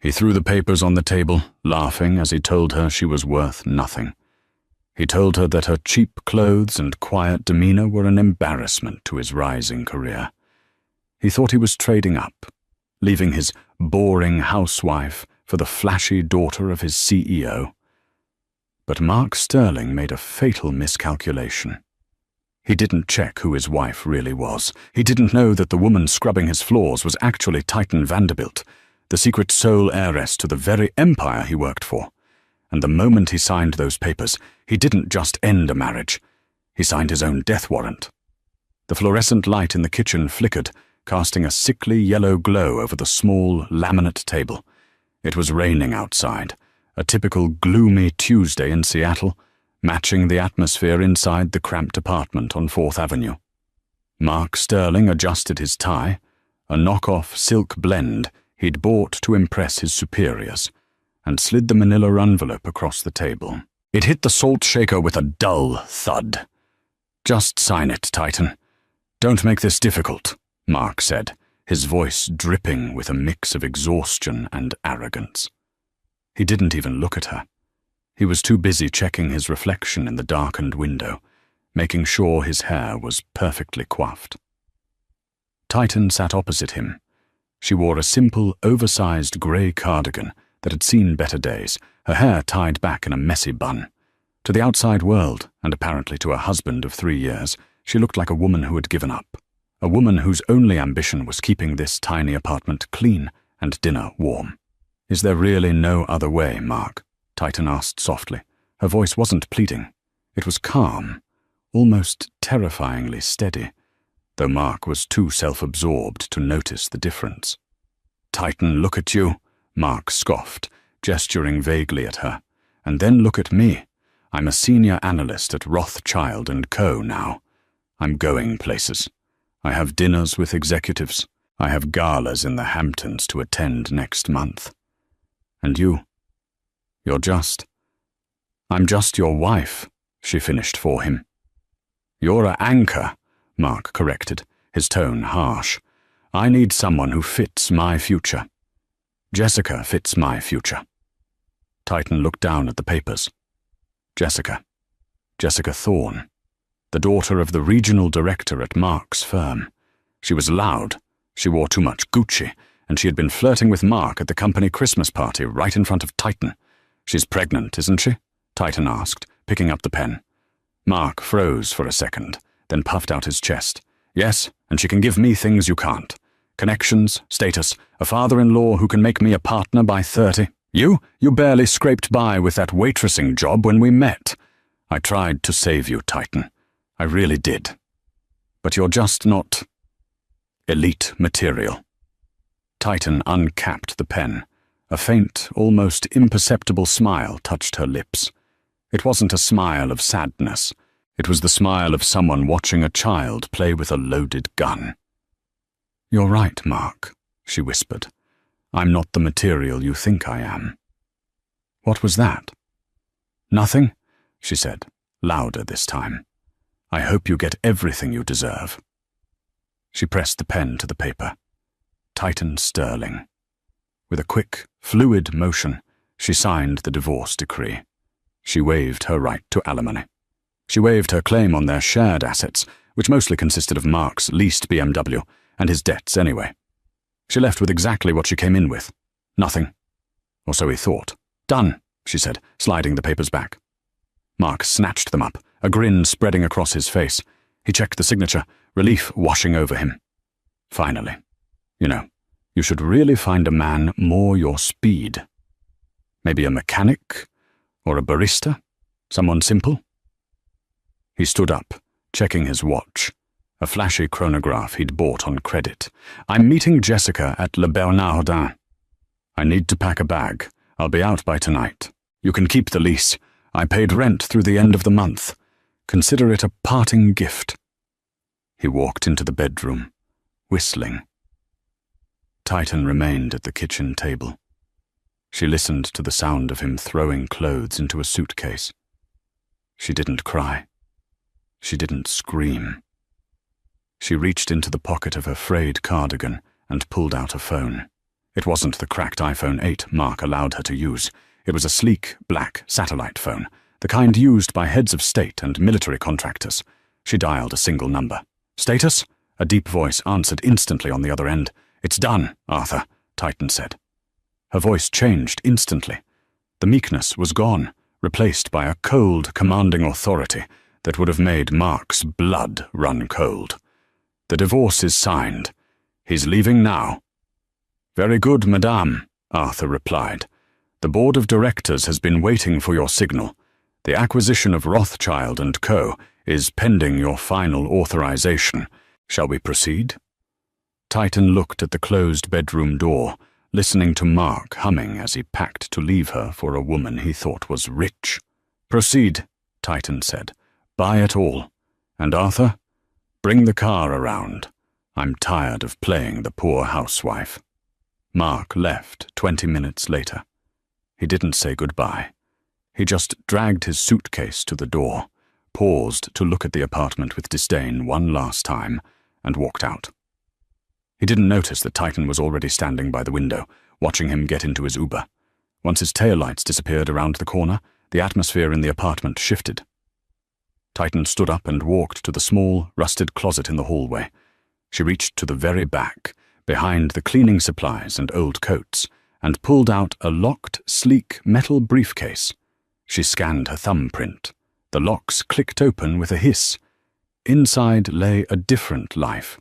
He threw the papers on the table, laughing as he told her she was worth nothing. He told her that her cheap clothes and quiet demeanor were an embarrassment to his rising career. He thought he was trading up, leaving his boring housewife for the flashy daughter of his CEO. But Mark Sterling made a fatal miscalculation. He didn't check who his wife really was. He didn't know that the woman scrubbing his floors was actually Titan Vanderbilt, the secret sole heiress to the very empire he worked for. And the moment he signed those papers, he didn't just end a marriage. He signed his own death warrant. The fluorescent light in the kitchen flickered, casting a sickly yellow glow over the small laminate table. It was raining outside, a typical gloomy Tuesday in Seattle, matching the atmosphere inside the cramped apartment on 4th Avenue. Mark Sterling adjusted his tie, a knockoff silk blend he'd bought to impress his superiors, and slid the manila envelope across the table. It hit the salt shaker with a dull thud. "Just sign it, Titan. Don't make this difficult," Mark said, his voice dripping with a mix of exhaustion and arrogance. He didn't even look at her. He was too busy checking his reflection in the darkened window, making sure his hair was perfectly coiffed. Titan sat opposite him. She wore a simple, oversized grey cardigan that had seen better days, her hair tied back in a messy bun. To the outside world, and apparently to her husband of 3 years, she looked like a woman who had given up. A woman whose only ambition was keeping this tiny apartment clean and dinner warm. "Is there really no other way, Mark?" Titan asked softly. Her voice wasn't pleading. It was calm, almost terrifyingly steady, though Mark was too self-absorbed to notice the difference. "Titan, look at you," Mark scoffed, gesturing vaguely at her. "And then look at me. I'm a senior analyst at Rothschild & Co. now. I'm going places. I have dinners with executives. I have galas in the Hamptons to attend next month. And you? I'm just your wife," she finished for him. "You're an anchor," Mark corrected, his tone harsh. "I need someone who fits my future. Jessica fits my future." Titan looked down at the papers. Jessica Thorne, the daughter of the regional director at Mark's firm. She was loud, she wore too much Gucci, and she had been flirting with Mark at the company Christmas party right in front of Titan. "She's pregnant, isn't she?" Titan asked, picking up the pen. Mark froze for a second, then puffed out his chest. "Yes, and she can give me things you can't. Connections, status, a father-in-law who can make me a partner by 30. You barely scraped by with that waitressing job when we met. I tried to save you, Titan. I really did. But you're just not elite material." Titan uncapped the pen. A faint, almost imperceptible smile touched her lips. It wasn't a smile of sadness. It was the smile of someone watching a child play with a loaded gun. "You're right, Mark," she whispered. "I'm not the material you think I am." "What was that?" "Nothing," she said, louder this time. "I hope you get everything you deserve." She pressed the pen to the paper. Titan Sterling. With a quick, fluid motion, she signed the divorce decree. She waived her right to alimony. She waived her claim on their shared assets, which mostly consisted of Mark's leased BMW and his debts anyway. She left with exactly what she came in with. Nothing. Or so he thought. "Done," she said, sliding the papers back. Mark snatched them up, a grin spreading across his face. He checked the signature, relief washing over him. Finally. You should really find a man more your speed. Maybe a mechanic or a barista? Someone simple? He stood up, checking his watch, a flashy chronograph he'd bought on credit. "I'm meeting Jessica at Le Bernardin. I need to pack a bag. I'll be out by tonight. You can keep the lease. I paid rent through the end of the month. Consider it a parting gift." He walked into the bedroom, whistling. Titan remained at the kitchen table. She listened to the sound of him throwing clothes into a suitcase. She didn't cry. She didn't scream. She reached into the pocket of her frayed cardigan and pulled out a phone. It wasn't the cracked iPhone 8 Mark allowed her to use. It was a sleek, black satellite phone, the kind used by heads of state and military contractors. She dialed a single number. "Status?" A deep voice answered instantly on the other end. "It's done, Arthur," Titan said. Her voice changed instantly. The meekness was gone, replaced by a cold, commanding authority that would have made Mark's blood run cold. "The divorce is signed. He's leaving now." "Very good, madame," Arthur replied. "The board of directors has been waiting for your signal. The acquisition of Rothschild & Co. is pending your final authorization. Shall we proceed?" Titan looked at the closed bedroom door, listening to Mark humming as he packed to leave her for a woman he thought was rich. "Proceed," Titan said. "Buy it all. And Arthur, bring the car around. I'm tired of playing the poor housewife." Mark left 20 minutes later. He didn't say goodbye. He just dragged his suitcase to the door, paused to look at the apartment with disdain one last time, and walked out. He didn't notice that Titan was already standing by the window, watching him get into his Uber. Once his taillights disappeared around the corner, the atmosphere in the apartment shifted. Titan stood up and walked to the small, rusted closet in the hallway. She reached to the very back, behind the cleaning supplies and old coats, and pulled out a locked, sleek metal briefcase. She scanned her thumbprint. The locks clicked open with a hiss. Inside lay a different life.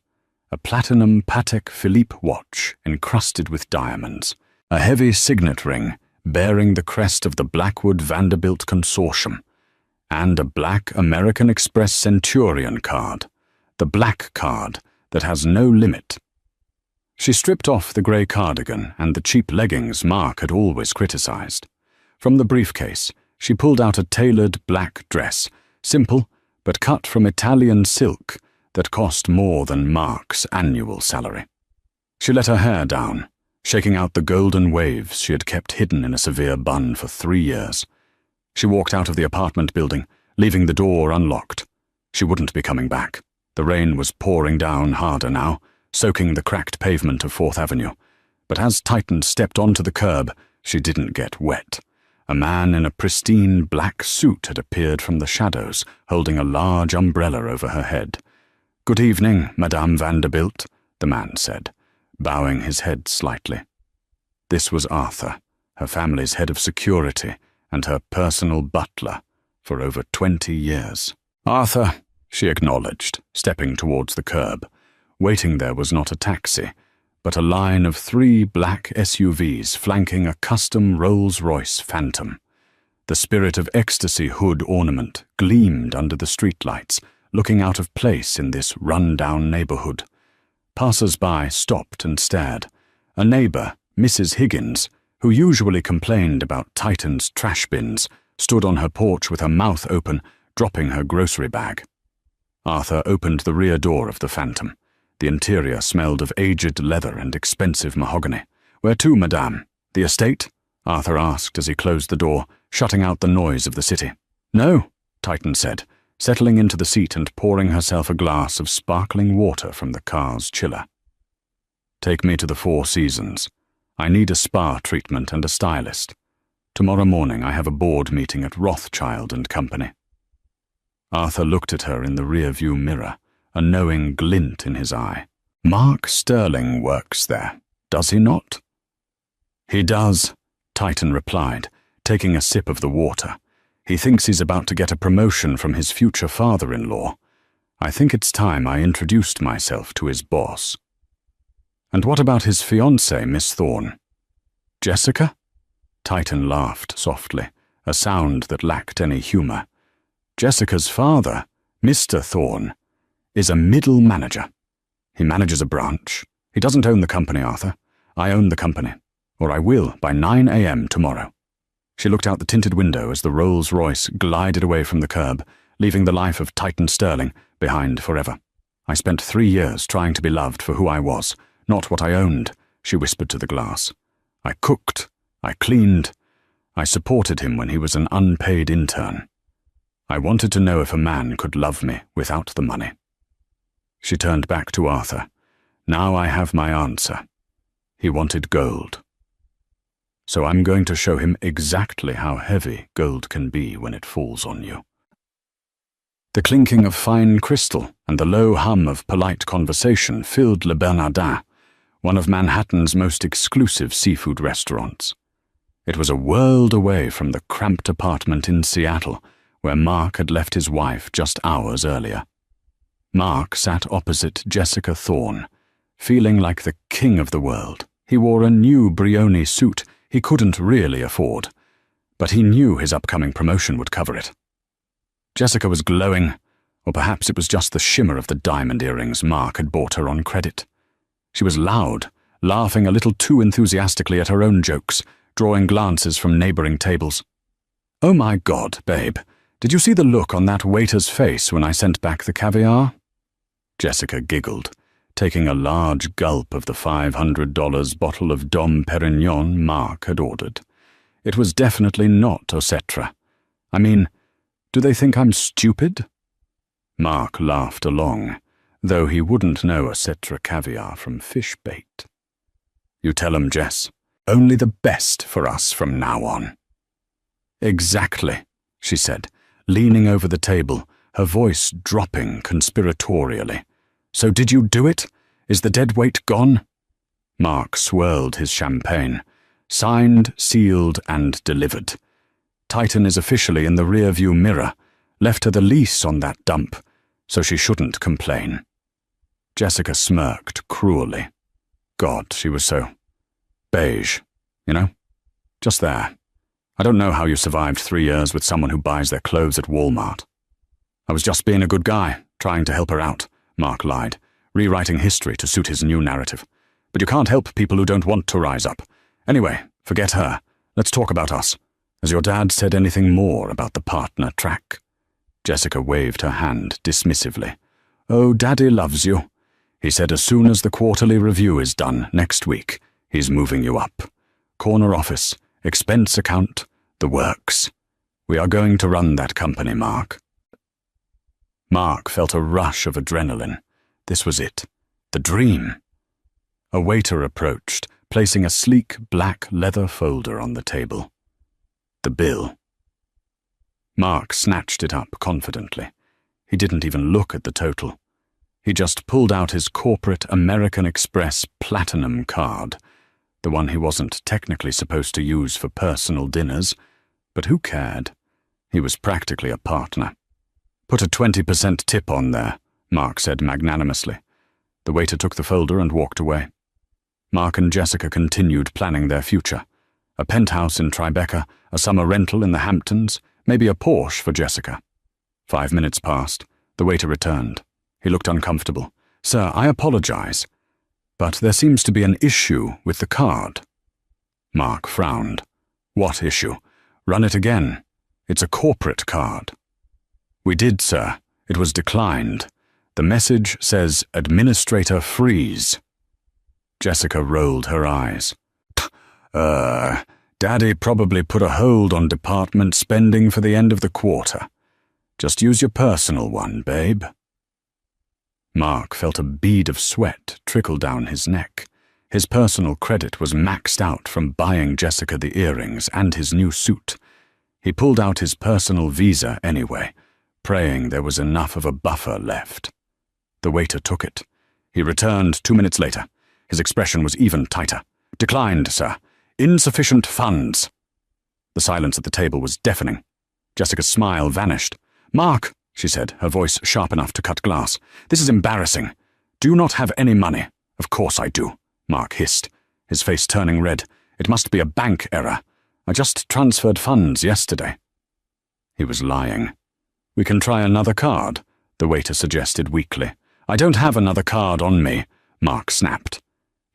A platinum Patek Philippe watch encrusted with diamonds, a heavy signet ring bearing the crest of the Blackwood Vanderbilt Consortium, and a black American Express Centurion card, the black card that has no limit. She stripped off the grey cardigan and the cheap leggings Mark had always criticized. From the briefcase, she pulled out a tailored black dress, simple but cut from Italian silk, that cost more than Mark's annual salary. She let her hair down, shaking out the golden waves she had kept hidden in a severe bun for 3 years. She walked out of the apartment building, leaving the door unlocked. She wouldn't be coming back. The rain was pouring down harder now, soaking the cracked pavement of 4th Avenue. But as Titan stepped onto the curb, she didn't get wet. A man in a pristine black suit had appeared from the shadows, holding a large umbrella over her head. "Good evening, Madame Vanderbilt," the man said, bowing his head slightly. This was Arthur, her family's head of security and her personal butler for over 20 years. "Arthur," she acknowledged, stepping towards the curb. Waiting there was not a taxi, but a line of 3 black SUVs flanking a custom Rolls-Royce Phantom. The Spirit of Ecstasy hood ornament gleamed under the streetlights, looking out of place in this run-down neighborhood. Passers-by stopped and stared. A neighbor, Mrs. Higgins, who usually complained about Titan's trash bins, stood on her porch with her mouth open, dropping her grocery bag. Arthur opened the rear door of the Phantom. The interior smelled of aged leather and expensive mahogany. "Where to, madame? The estate?" Arthur asked as he closed the door, shutting out the noise of the city. "No," Titan said, settling into the seat and pouring herself a glass of sparkling water from the car's chiller. "Take me to the Four Seasons. I need a spa treatment and a stylist. Tomorrow morning I have a board meeting at Rothschild & Company." Arthur looked at her in the rear-view mirror, a knowing glint in his eye. "Mark Sterling works there, does he not?" "He does," Titan replied, taking a sip of the water. "He thinks he's about to get a promotion from his future father-in-law. I think it's time I introduced myself to his boss." "And what about his fiancée, Miss Thorne?" "Jessica?" Titan laughed softly, a sound that lacked any humor. "Jessica's father, Mr. Thorne, is a middle manager. He manages a branch. He doesn't own the company, Arthur. I own the company, or I will by 9 a.m. tomorrow." She looked out the tinted window as the Rolls-Royce glided away from the curb, leaving the life of Titan Sterling behind forever. "I spent 3 years trying to be loved for who I was, not what I owned," she whispered to the glass. "I cooked, I cleaned, I supported him when he was an unpaid intern. I wanted to know if a man could love me without the money." She turned back to Arthur. "Now I have my answer. He wanted gold. So I'm going to show him exactly how heavy gold can be when it falls on you. The clinking of fine crystal and the low hum of polite conversation filled Le Bernardin, one of Manhattan's most exclusive seafood restaurants. It was a world away from the cramped apartment in Seattle where Mark had left his wife just hours earlier. Mark sat opposite Jessica Thorne, feeling like the king of the world. He wore a new Brioni suit he couldn't really afford, but he knew his upcoming promotion would cover it. Jessica was glowing, or perhaps it was just the shimmer of the diamond earrings Mark had bought her on credit. She was loud, laughing a little too enthusiastically at her own jokes, drawing glances from neighboring tables. "Oh my God, babe, did you see the look on that waiter's face when I sent back the caviar?" Jessica giggled, taking a large gulp of the $500 bottle of Dom Perignon Mark had ordered. It was definitely not Osetra. I mean, do they think I'm stupid? Mark laughed along, though he wouldn't know Osetra caviar from fish bait. "You tell 'em, Jess. Only the best for us from now on." "Exactly," she said, leaning over the table, her voice dropping conspiratorially. "So did you do it? Is the dead weight gone?" Mark swirled his champagne. "Signed, sealed, and delivered. Titan is officially in the rear-view mirror. Left her the lease on that dump, so she shouldn't complain." Jessica smirked cruelly. God, she was so beige, you know? Just there. I don't know how you survived 3 years with someone who buys their clothes at Walmart. "I was just being a good guy, trying to help her out," Mark lied, rewriting history to suit his new narrative. "But you can't help people who don't want to rise up. Anyway, forget her. Let's talk about us. Has your dad said anything more about the partner track?" Jessica waved her hand dismissively. "Oh, Daddy loves you. He said as soon as the quarterly review is done next week, he's moving you up. Corner office, expense account, the works. We are going to run that company, Mark." Mark felt a rush of adrenaline. This was it. The dream. A waiter approached, placing a sleek black leather folder on the table. The bill. Mark snatched it up confidently. He didn't even look at the total. He just pulled out his corporate American Express Platinum card, the one he wasn't technically supposed to use for personal dinners, but who cared? He was practically a partner. "Put a 20% tip on there," Mark said magnanimously. The waiter took the folder and walked away. Mark and Jessica continued planning their future. A penthouse in Tribeca, a summer rental in the Hamptons, maybe a Porsche for Jessica. 5 minutes passed. The waiter returned. He looked uncomfortable. "Sir, I apologize, but there seems to be an issue with the card." Mark frowned. "What issue? Run it again. It's a corporate card." "We did, sir. It was declined. The message says Administrator Freeze." Jessica rolled her eyes. Daddy probably put a hold on department spending for the end of the quarter. Just use your personal one, babe." Mark felt a bead of sweat trickle down his neck. His personal credit was maxed out from buying Jessica the earrings and his new suit. He pulled out his personal visa anyway, praying there was enough of a buffer left. The waiter took it. He returned 2 minutes later. His expression was even tighter. "Declined, sir. Insufficient funds." The silence at the table was deafening. Jessica's smile vanished. "Mark," she said, her voice sharp enough to cut glass, "this is embarrassing. Do you not have any money?" "Of course I do," Mark hissed, his face turning red. "It must be a bank error. I just transferred funds yesterday." He was lying. "We can try another card," the waiter suggested weakly. "I don't have another card on me," Mark snapped.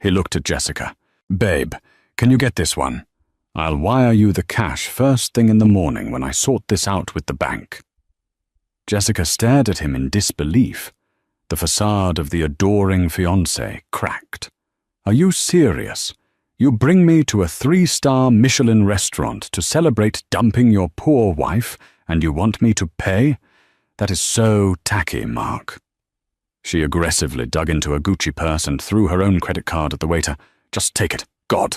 He looked at Jessica. "Babe, can you get this one? I'll wire you the cash first thing in the morning when I sort this out with the bank." Jessica stared at him in disbelief. The facade of the adoring fiancé cracked. "Are you serious? You bring me to a 3-star Michelin restaurant to celebrate dumping your poor wife, and you want me to pay? That is so tacky, Mark." She aggressively dug into a Gucci purse and threw her own credit card at the waiter. Just take it. God.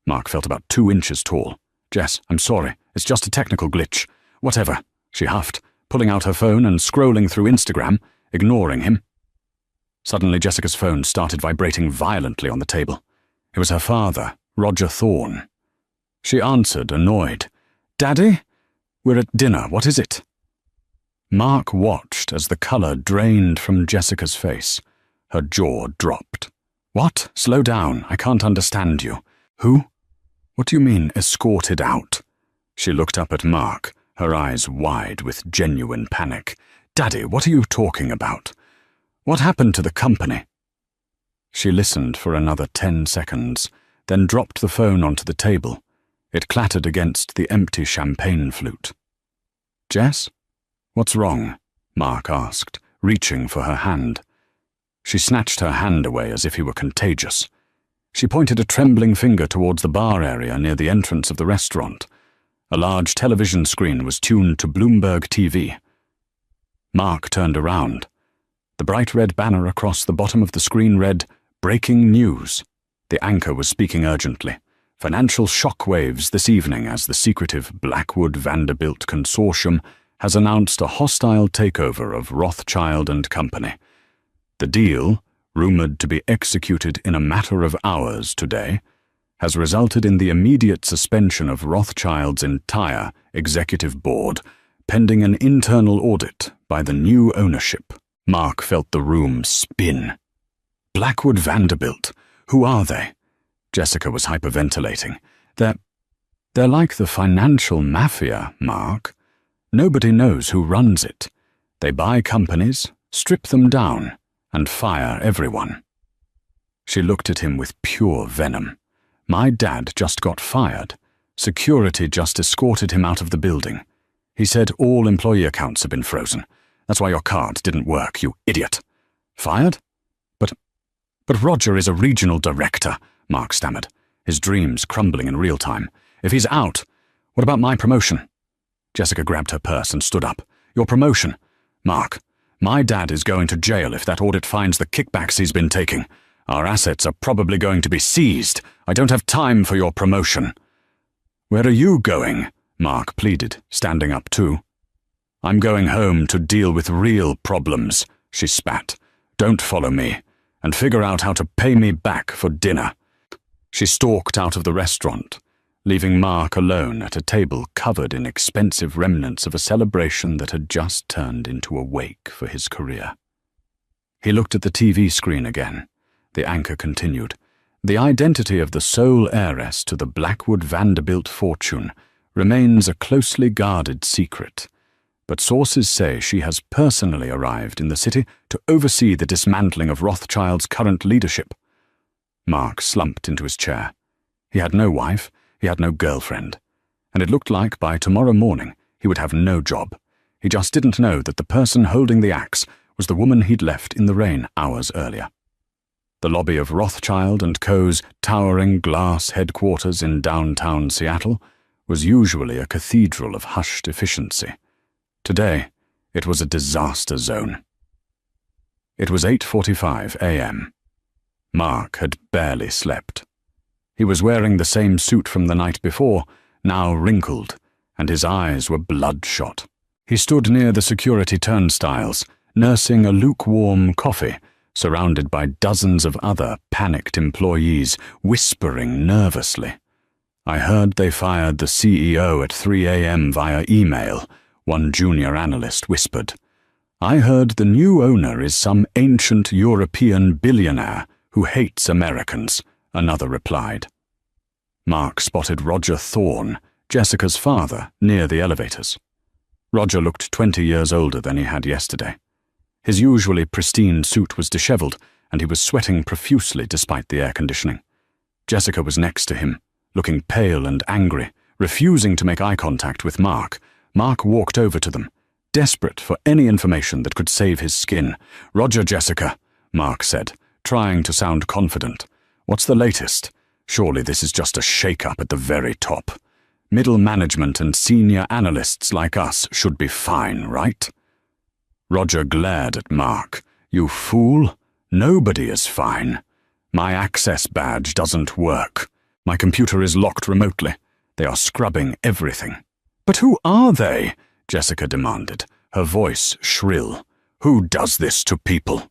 Mark felt about 2 inches tall. Jess, I'm sorry. It's just a technical glitch. Whatever, she huffed, pulling out her phone and scrolling through Instagram, ignoring him. Suddenly Jessica's phone started vibrating violently on the table. It was her father, Roger Thorne. She answered, annoyed. Daddy? We're at dinner. What is it? Mark watched as the colour drained from Jessica's face. Her jaw dropped. What? Slow down. I can't understand you. Who? What do you mean, escorted out? She looked up at Mark, her eyes wide with genuine panic. Daddy, what are you talking about? What happened to the company? She listened for another 10 seconds, then dropped the phone onto the table. It clattered against the empty champagne flute. Jess? What's wrong? Mark asked, reaching for her hand. She snatched her hand away as if he were contagious. She pointed a trembling finger towards the bar area near the entrance of the restaurant. A large television screen was tuned to Bloomberg TV. Mark turned around. The bright red banner across the bottom of the screen read, Breaking News. The anchor was speaking urgently. Financial shockwaves this evening as the secretive Blackwood Vanderbilt Consortium has announced a hostile takeover of Rothschild and Company. The deal, rumoured to be executed in a matter of hours today, has resulted in the immediate suspension of Rothschild's entire executive board, pending an internal audit by the new ownership. Mark felt the room spin. Blackwood Vanderbilt, who are they? Jessica was hyperventilating. They're like the financial mafia, Mark. Nobody knows who runs it. They buy companies, strip them down, and fire everyone. She looked at him with pure venom. My dad just got fired. Security just escorted him out of the building. He said all employee accounts have been frozen. That's why your card didn't work, you idiot. Fired? But Roger is a regional director, Mark stammered, his dreams crumbling in real time. If he's out, what about my promotion? Jessica grabbed her purse and stood up. Your promotion? Mark, my dad is going to jail if that audit finds the kickbacks he's been taking. Our assets are probably going to be seized. I don't have time for your promotion. Where are you going? Mark pleaded, standing up too. I'm going home to deal with real problems, she spat. Don't follow me, and figure out how to pay me back for dinner. She stalked out of the restaurant, leaving Mark alone at a table covered in expensive remnants of a celebration that had just turned into a wake for his career. He looked at the TV screen again. The anchor continued. The identity of the sole heiress to the Blackwood Vanderbilt fortune remains a closely guarded secret, but sources say she has personally arrived in the city to oversee the dismantling of Rothschild's current leadership. Mark slumped into his chair. He had no wife, he had no girlfriend, and it looked like by tomorrow morning he would have no job. He just didn't know that the person holding the axe was the woman he'd left in the rain hours earlier. The lobby of Rothschild & Co.'s towering glass headquarters in downtown Seattle was usually a cathedral of hushed efficiency. Today, it was a disaster zone. It was 8:45 a.m. Mark had barely slept. He was wearing the same suit from the night before, now wrinkled, and his eyes were bloodshot. He stood near the security turnstiles, nursing a lukewarm coffee, surrounded by dozens of other panicked employees, whispering nervously. I heard they fired the CEO at 3 a.m. via email, one junior analyst whispered. I heard the new owner is some ancient European billionaire who hates Americans, another replied. Mark spotted Roger Thorne, Jessica's father, near the elevators. Roger looked 20 years older than he had yesterday. His usually pristine suit was disheveled, and he was sweating profusely despite the air conditioning. Jessica was next to him, looking pale and angry, refusing to make eye contact with Mark. Mark walked over to them, desperate for any information that could save his skin. Roger, Jessica, Mark said, trying to sound confident. What's the latest? Surely this is just a shake-up at the very top. Middle management and senior analysts like us should be fine, right? Roger glared at Mark. You fool. Nobody is fine. My access badge doesn't work. My computer is locked remotely. They are scrubbing everything. But who are they? Jessica demanded, her voice shrill. Who does this to people?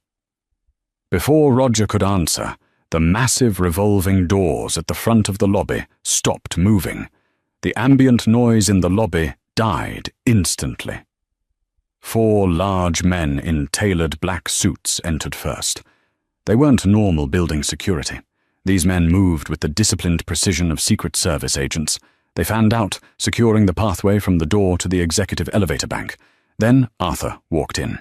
Before Roger could answer, the massive revolving doors at the front of the lobby stopped moving. The ambient noise in the lobby died instantly. 4 large men in tailored black suits entered first. They weren't normal building security. These men moved with the disciplined precision of Secret Service agents. They fanned out, securing the pathway from the door to the executive elevator bank. Then Arthur walked in.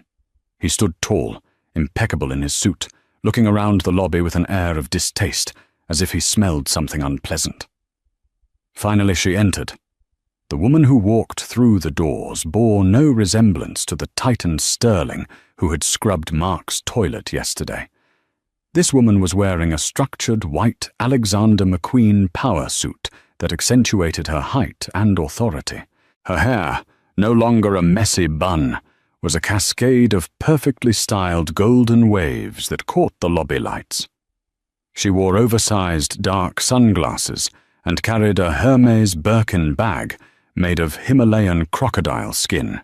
He stood tall, impeccable in his suit, looking around the lobby with an air of distaste, as if he smelled something unpleasant. Finally she entered. The woman who walked through the doors bore no resemblance to the Titan Sterling who had scrubbed Mark's toilet yesterday. This woman was wearing a structured white Alexander McQueen power suit that accentuated her height and authority. Her hair, no longer a messy bun, was a cascade of perfectly styled golden waves that caught the lobby lights. She wore oversized dark sunglasses and carried a Hermes Birkin bag made of Himalayan crocodile skin,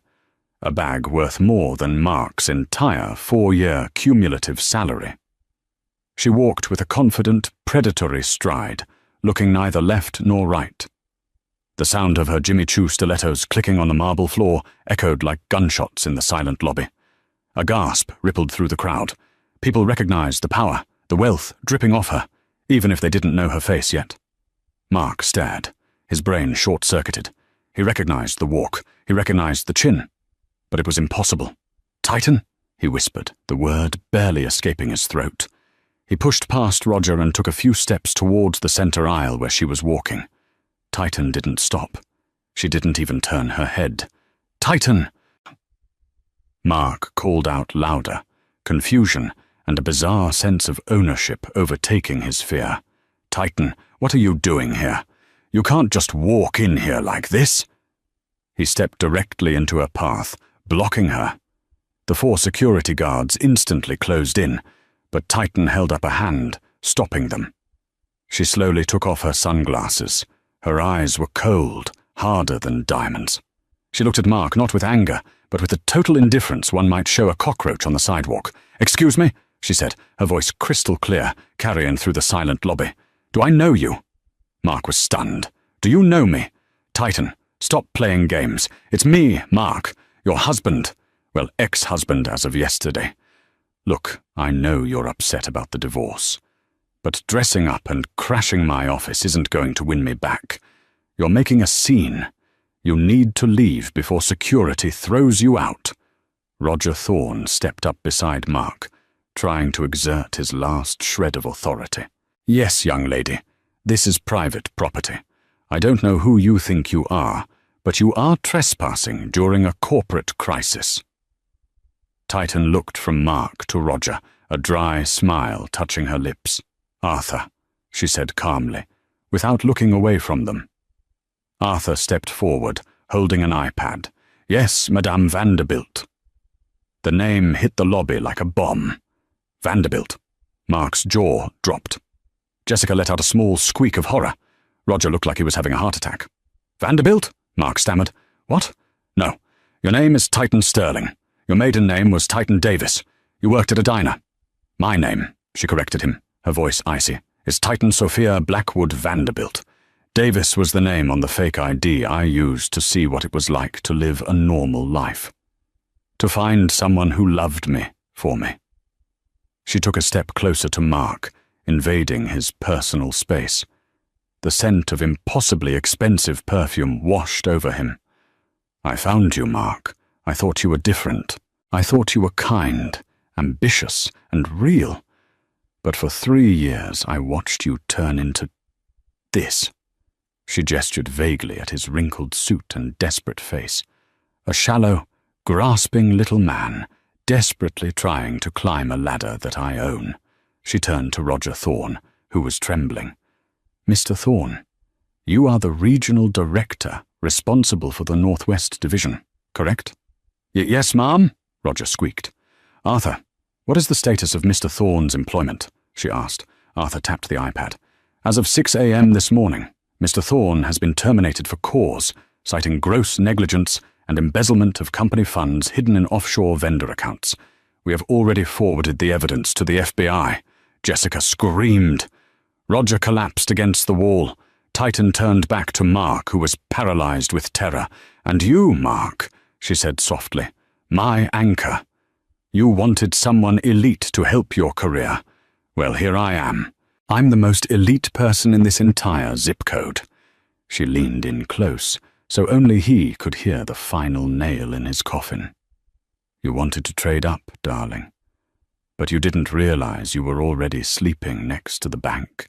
a bag worth more than Mark's entire 4-year cumulative salary. She walked with a confident, predatory stride, looking neither left nor right. The sound of her Jimmy Choo stilettos clicking on the marble floor echoed like gunshots in the silent lobby. A gasp rippled through the crowd. People recognized the power, the wealth dripping off her, even if they didn't know her face yet. Mark stared, his brain short-circuited. He recognized the walk, he recognized the chin. But it was impossible. Titan? He whispered, the word barely escaping his throat. He pushed past Roger and took a few steps towards the center aisle where she was walking. Titan didn't stop. She didn't even turn her head. Titan! Mark called out louder, confusion and a bizarre sense of ownership overtaking his fear. Titan, what are you doing here? You can't just walk in here like this. He stepped directly into her path, blocking her. The 4 security guards instantly closed in, but Titan held up a hand, stopping them. She slowly took off her sunglasses. Her eyes were cold, harder than diamonds. She looked at Mark not with anger, but with the total indifference one might show a cockroach on the sidewalk. "Excuse me," she said, her voice crystal clear, carrying through the silent lobby. "Do I know you?" Mark was stunned. "Do you know me? Titan, stop playing games. It's me, Mark, your husband. Well, ex-husband as of yesterday. Look, I know you're upset about the divorce, but dressing up and crashing my office isn't going to win me back. You're making a scene. You need to leave before security throws you out." Roger Thorne stepped up beside Mark, trying to exert his last shred of authority. "Yes, young lady, this is private property. I don't know who you think you are, but you are trespassing during a corporate crisis." Titan looked from Mark to Roger, a dry smile touching her lips. "Arthur," she said calmly, without looking away from them. Arthur stepped forward, holding an iPad. "Yes, Madame Vanderbilt." The name hit the lobby like a bomb. Vanderbilt. Mark's jaw dropped. Jessica let out a small squeak of horror. Roger looked like he was having a heart attack. "Vanderbilt?" Mark stammered. "What? No. Your name is Titan Sterling. Your maiden name was Titan Davis. You worked at a diner. My name," she corrected him, her voice icy, "is Titan Sophia Blackwood Vanderbilt. Davis was the name on the fake ID I used to see what it was like to live a normal life. To find someone who loved me for me." She took a step closer to Mark, invading his personal space. The scent of impossibly expensive perfume washed over him. "I found you, Mark. I thought you were different. I thought you were kind, ambitious, and real. But for 3 years I watched you turn into this." She gestured vaguely at his wrinkled suit and desperate face. A shallow, grasping little man, desperately trying to climb a ladder that I own. She turned to Roger Thorne, who was trembling. "Mr. Thorne, you are the regional director responsible for the Northwest Division, correct?" "Yes, ma'am," Roger squeaked. "Arthur, what is the status of Mr. Thorne's employment?" she asked. Arthur tapped the iPad. As of 6 a.m. this morning, Mr. Thorne has been terminated for cause, citing gross negligence and embezzlement of company funds hidden in offshore vendor accounts. We have already forwarded the evidence to the FBI. Jessica screamed. Roger collapsed against the wall. Titan turned back to Mark, who was paralyzed with terror. "And you, Mark," she said softly, "my anchor. You wanted someone elite to help your career. Well, here I am. I'm the most elite person in this entire zip code." She leaned in close, so only he could hear the final nail in his coffin. "You wanted to trade up, darling. But you didn't realize you were already sleeping next to the bank,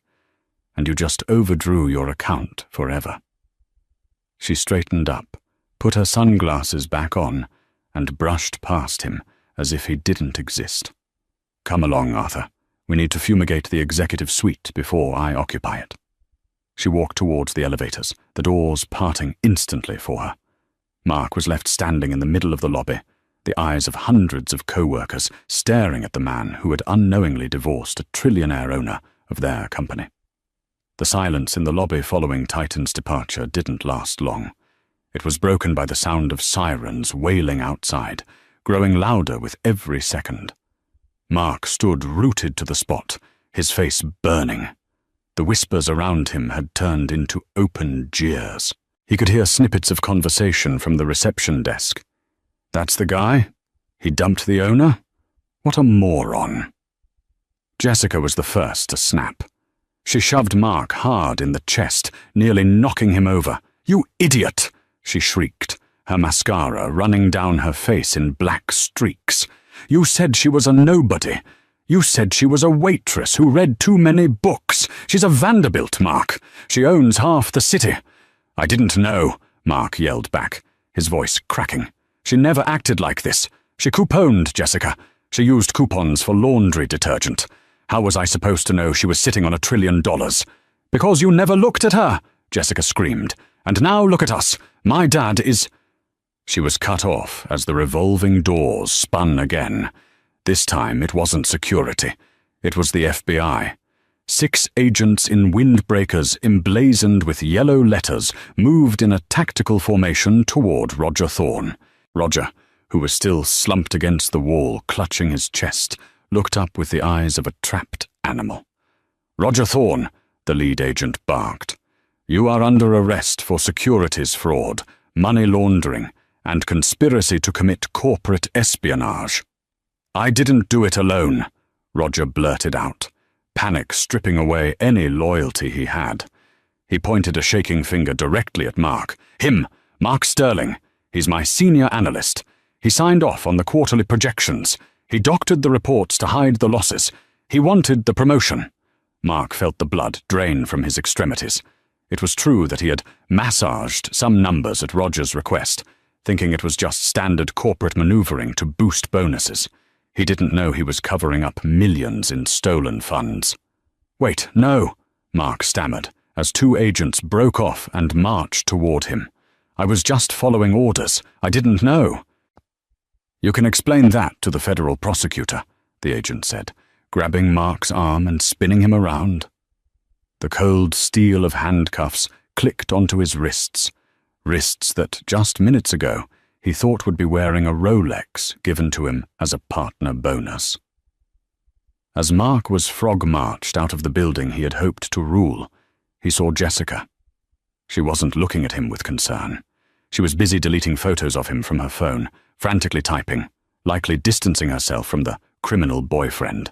and you just overdrew your account forever." She straightened up, put her sunglasses back on, and brushed past him as if he didn't exist. "Come along, Arthur. We need to fumigate the executive suite before I occupy it." She walked towards the elevators, the doors parting instantly for her. Mark was left standing in the middle of the lobby, the eyes of hundreds of co-workers staring at the man who had unknowingly divorced a trillionaire owner of their company. The silence in the lobby following Titan's departure didn't last long. It was broken by the sound of sirens wailing outside, growing louder with every second. Mark stood rooted to the spot, his face burning. The whispers around him had turned into open jeers. He could hear snippets of conversation from the reception desk. "That's the guy? He dumped the owner? What a moron." Jessica was the first to snap. She shoved Mark hard in the chest, nearly knocking him over. "You idiot!" she shrieked, her mascara running down her face in black streaks. "You said she was a nobody. You said she was a waitress who read too many books. She's a Vanderbilt, Mark. She owns half the city." "I didn't know," Mark yelled back, his voice cracking. "She never acted like this. She couponed, Jessica. She used coupons for laundry detergent. How was I supposed to know she was sitting on $1 trillion? Because you never looked at her," Jessica screamed. "And now look at us. My dad is—" She was cut off as the revolving doors spun again. This time it wasn't security. It was the FBI. 6 agents in windbreakers emblazoned with yellow letters moved in a tactical formation toward Roger Thorne. Roger, who was still slumped against the wall, clutching his chest, looked up with the eyes of a trapped animal. "Roger Thorne," the lead agent barked, "you are under arrest for securities fraud, money laundering, and conspiracy to commit corporate espionage." "I didn't do it alone," Roger blurted out, panic stripping away any loyalty he had. He pointed a shaking finger directly at Mark. "Him, Mark Sterling. He's my senior analyst. He signed off on the quarterly projections. He doctored the reports to hide the losses. He wanted the promotion." Mark felt the blood drain from his extremities. It was true that he had massaged some numbers at Roger's request, thinking it was just standard corporate maneuvering to boost bonuses. He didn't know he was covering up millions in stolen funds. "Wait, no," Mark stammered, as 2 agents broke off and marched toward him. "I was just following orders. I didn't know." "You can explain that to the federal prosecutor," the agent said, grabbing Mark's arm and spinning him around. The cold steel of handcuffs clicked onto his wrists that just minutes ago he thought would be wearing a Rolex given to him as a partner bonus. As Mark was frog-marched out of the building he had hoped to rule, he saw Jessica. She wasn't looking at him with concern. She was busy deleting photos of him from her phone, frantically typing, likely distancing herself from the criminal boyfriend.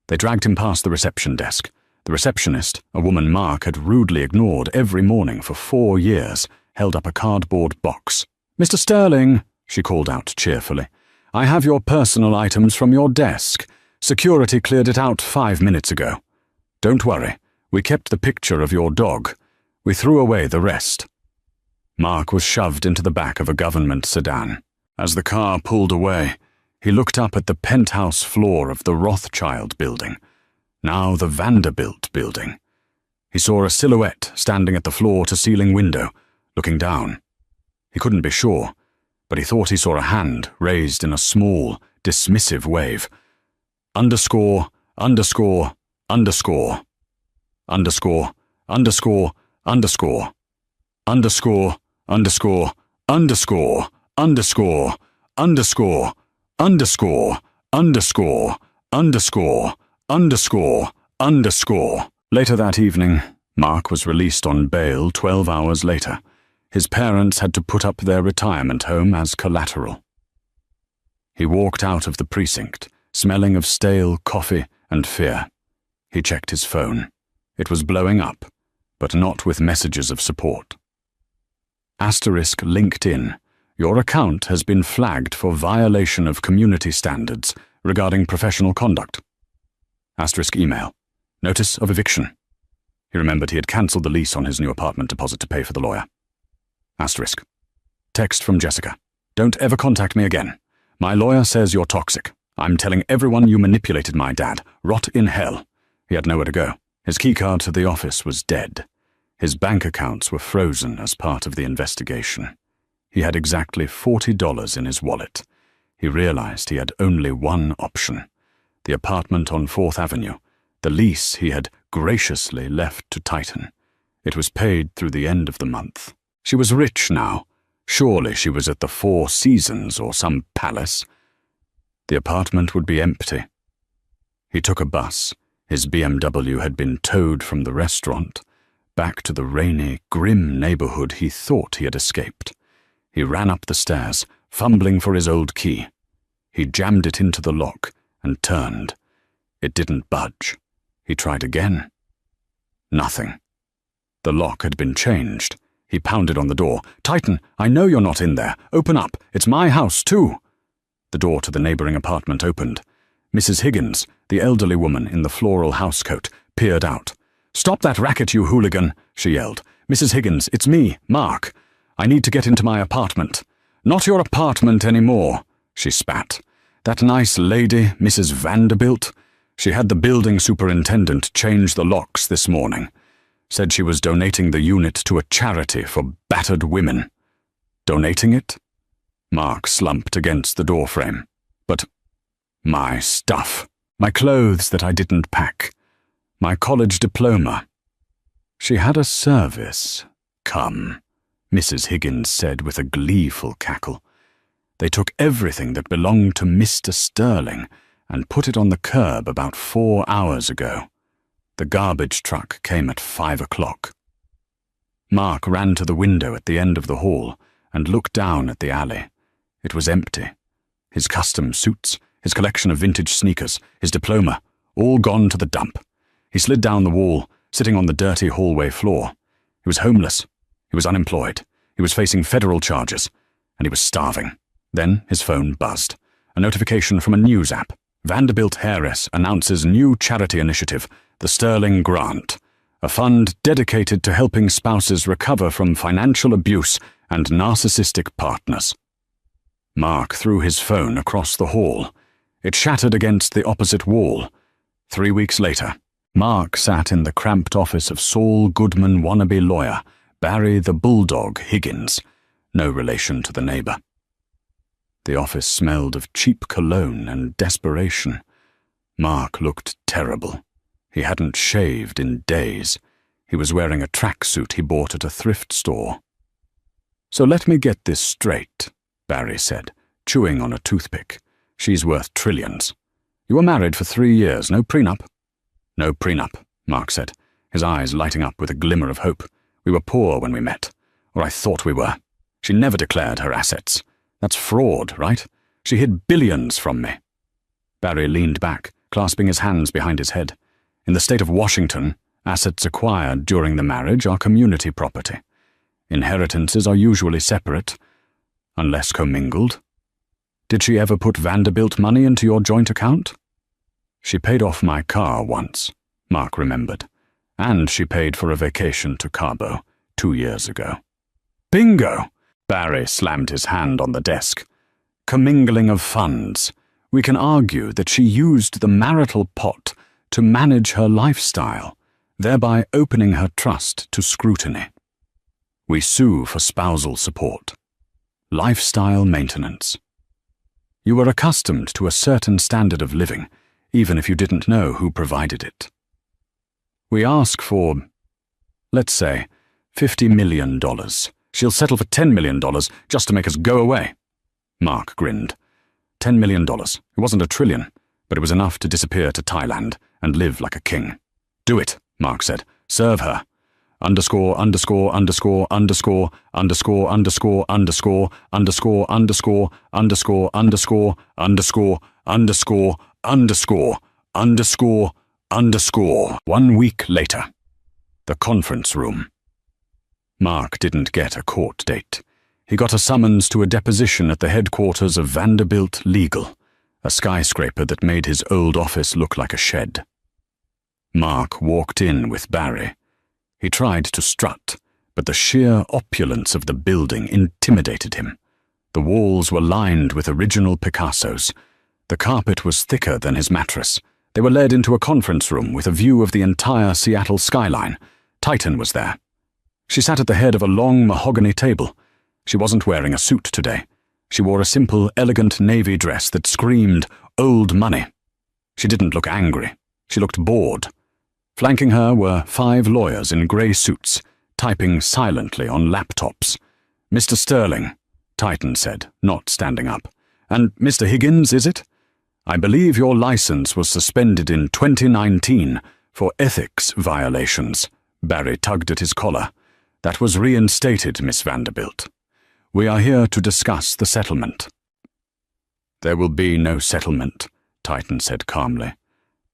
They dragged him past the reception desk. The receptionist, a woman Mark had rudely ignored every morning for 4 years, held up a cardboard box. "Mr. Sterling," she called out cheerfully, "I have your personal items from your desk. Security cleared it out 5 minutes ago. Don't worry, we kept the picture of your dog. We threw away the rest." Mark was shoved into the back of a government sedan. As the car pulled away, he looked up at the penthouse floor of the Rothschild building, now the Vanderbilt building. He saw a silhouette standing at the floor-to-ceiling window, looking down. He couldn't be sure, but he thought he saw a hand raised in a small, dismissive wave. ____, underscore, underscore, underscore, underscore, underscore, underscore, underscore, underscore, underscore, underscore, underscore, underscore, underscore, underscore. Later that evening, Mark was released on bail 12 hours later. His parents had to put up their retirement home as collateral. He walked out of the precinct, smelling of stale coffee and fear. He checked his phone. It was blowing up, but not with messages of support. Asterisk LinkedIn. Your account has been flagged for violation of community standards regarding professional conduct. Asterisk email. Notice of eviction. He remembered he had cancelled the lease on his new apartment deposit to pay for the lawyer. Asterisk. Text from Jessica. Don't ever contact me again. My lawyer says you're toxic. I'm telling everyone you manipulated my dad. Rot in hell. He had nowhere to go. His keycard to the office was dead. His bank accounts were frozen as part of the investigation. He had exactly $40 in his wallet. He realized he had only one option. The apartment on 4th Avenue. The lease he had graciously left to Titan. It was paid through the end of the month. She was rich now. Surely she was at the Four Seasons or some palace. The apartment would be empty. He took a bus. His BMW had been towed from the restaurant, back to the rainy, grim neighborhood he thought he had escaped. He ran up the stairs, fumbling for his old key. He jammed it into the lock and turned. It didn't budge. He tried again. Nothing. The lock had been changed. He pounded on the door. Titan, I know you're not in there. Open up. It's my house, too. The door to the neighboring apartment opened. Mrs. Higgins, the elderly woman in the floral housecoat, peered out. Stop that racket, you hooligan, she yelled. Mrs. Higgins, it's me, Mark. I need to get into my apartment. Not your apartment anymore, she spat. That nice lady, Mrs. Vanderbilt, she had the building superintendent change the locks this morning. Said she was donating the unit to a charity for battered women. Donating it? Mark slumped against the doorframe. But my stuff, my clothes that I didn't pack, my college diploma. She had a service. Come, Mrs. Higgins said with a gleeful cackle. They took everything that belonged to Mr. Sterling and put it on the curb about 4 hours ago. The garbage truck came at 5 o'clock. Mark ran to the window at the end of the hall and looked down at the alley. It was empty. His custom suits, his collection of vintage sneakers, his diploma, all gone to the dump. He slid down the wall, sitting on the dirty hallway floor. He was homeless. He was unemployed. He was facing federal charges. And he was starving. Then his phone buzzed. A notification from a news app. Vanderbilt heiress announces new charity initiative, the Sterling Grant, a fund dedicated to helping spouses recover from financial abuse and narcissistic partners. Mark threw his phone across the hall. It shattered against the opposite wall. 3 weeks later, Mark sat in the cramped office of Saul Goodman wannabe lawyer, Barry the Bulldog Higgins, no relation to the neighbor. The office smelled of cheap cologne and desperation. Mark looked terrible. He hadn't shaved in days. He was wearing a tracksuit he bought at a thrift store. So let me get this straight, Barry said, chewing on a toothpick. She's worth trillions. You were married for 3 years, no prenup? No prenup, Mark said, his eyes lighting up with a glimmer of hope. We were poor when we met, or I thought we were. She never declared her assets. That's fraud, right? She hid billions from me. Barry leaned back, clasping his hands behind his head. In the state of Washington, assets acquired during the marriage are community property. Inheritances are usually separate, unless commingled. Did she ever put Vanderbilt money into your joint account? She paid off my car once, Mark remembered, and she paid for a vacation to Cabo 2 years ago. Bingo! Barry slammed his hand on the desk. Commingling of funds. We can argue that she used the marital pot to manage her lifestyle, thereby opening her trust to scrutiny. We sue for spousal support. Lifestyle maintenance. You were accustomed to a certain standard of living, even if you didn't know who provided it. We ask for, let's say, $50 million. She'll settle for $10 million just to make us go away. Mark grinned. $10 million. It wasn't a trillion, but it was enough to disappear to Thailand and live like a king. Do it, Mark said. Serve her. Underscore, underscore, underscore, underscore, underscore, underscore, underscore, underscore, underscore, underscore, underscore, underscore, underscore, underscore, underscore, underscore. 1 week later. The conference room. Mark didn't get a court date. He got a summons to a deposition at the headquarters of Vanderbilt Legal, a skyscraper that made his old office look like a shed. Mark walked in with Barry. He tried to strut, but the sheer opulence of the building intimidated him. The walls were lined with original Picassos. The carpet was thicker than his mattress. They were led into a conference room with a view of the entire Seattle skyline. Titan was there. She sat at the head of a long mahogany table. She wasn't wearing a suit today. She wore a simple, elegant navy dress that screamed old money. She didn't look angry. She looked bored. Flanking her were 5 lawyers in grey suits, typing silently on laptops. "Mr. Sterling," Titan said, not standing up. "And Mr. Higgins, is it? I believe your license was suspended in 2019 for ethics violations." Barry tugged at his collar. "That was reinstated, Miss Vanderbilt. We are here to discuss the settlement." "There will be no settlement," Titan said calmly.